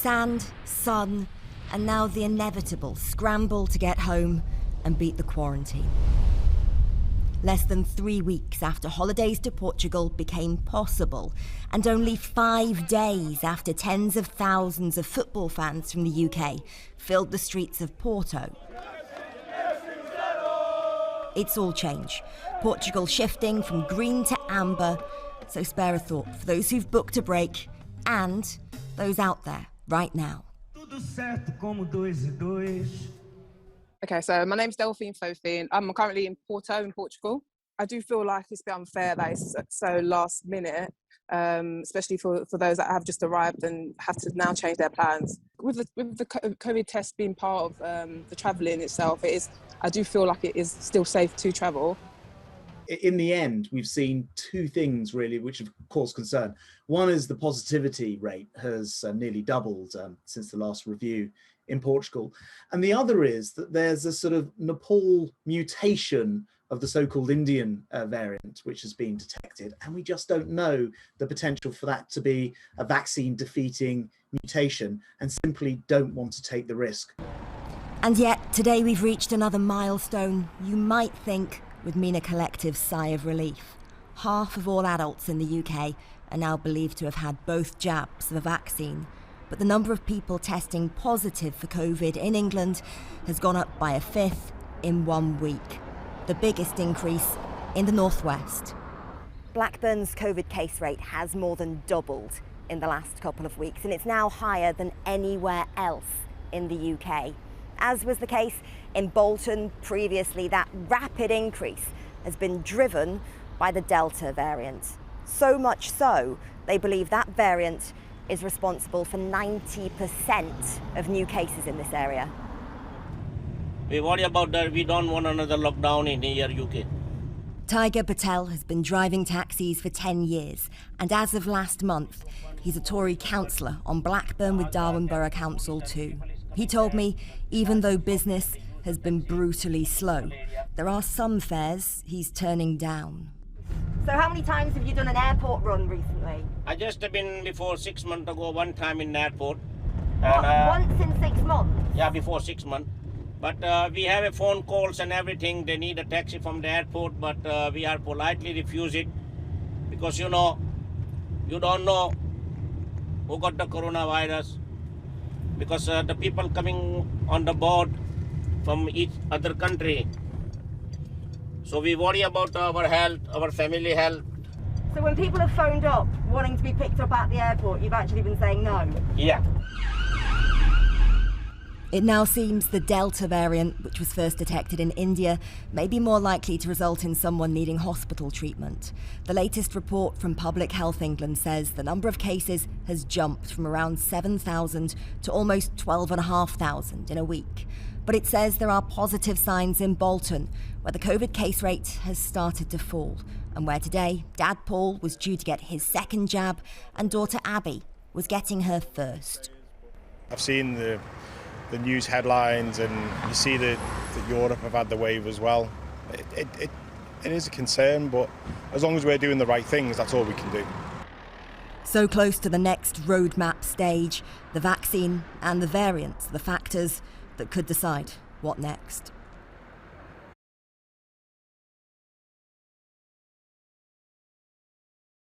Sand, sun, and now the inevitable scramble to get home and beat the quarantine. Less than 3 weeks after holidays to Portugal became possible, and only 5 days after tens of thousands of football fans from the UK filled the streets of Porto. It's all change. Portugal shifting from green to amber, so spare a thought for those who've booked a break and those out there right now. Okay, so my name's Delphine Fofine. I'm currently in Porto in Portugal. I do feel like it's a bit unfair that it's so last minute, especially for those that have just arrived and have to now change their plans. With the COVID test being part of the travelling itself, I do feel like it is still safe to travel. In the end, we've seen two things really which have caused concern. One is the positivity rate has nearly doubled since the last review in Portugal. And the other is that there's a sort of Nepal mutation of the so-called Indian variant, which has been detected. And we just don't know the potential for that to be a vaccine-defeating mutation and simply don't want to take the risk. And yet, today we've reached another milestone you might think would mean a collective sigh of relief. Half of all adults in the UK are now believed to have had both jabs of a vaccine. But the number of people testing positive for COVID in England has gone up by a fifth in 1 week. The biggest increase in the northwest. Blackburn's COVID case rate has more than doubled in the last couple of weeks, and it's now higher than anywhere else in the UK. As was the case in Bolton previously, that rapid increase has been driven by the Delta variant. So much so, they believe that variant is responsible for 90% of new cases in this area. We worry about that. We don't want another lockdown in here, UK. Tiger Patel has been driving taxis for 10 years, and as of last month, he's a Tory councillor on Blackburn with Darwen Borough Council too. He told me, even though business has been brutally slow, there are some fares he's turning down. So how many times have you done an airport run recently? I just have been before 6 months ago, one time in the airport. What, once in 6 months? Yeah, before 6 months. But we have a phone calls and everything. They need a taxi from the airport, but we are politely refuse it. Because you know, you don't know who got the coronavirus. Because the people coming on the board from each other country. So we worry about our health, our family health. So when people have phoned up wanting to be picked up at the airport, you've actually been saying no? Yeah. It now seems the Delta variant, which was first detected in India, may be more likely to result in someone needing hospital treatment. The latest report from Public Health England says the number of cases has jumped from around 7,000 to almost 12,500 in a week. But it says there are positive signs in Bolton, where the COVID case rate has started to fall, and where today Dad Paul was due to get his second jab and daughter Abby was getting her first. I've seen the news headlines, and you see that Europe have had the wave as well. It is a concern, but as long as we're doing the right things, that's all we can do. So close to the next roadmap stage, the vaccine and the variants, the factors that could decide what next.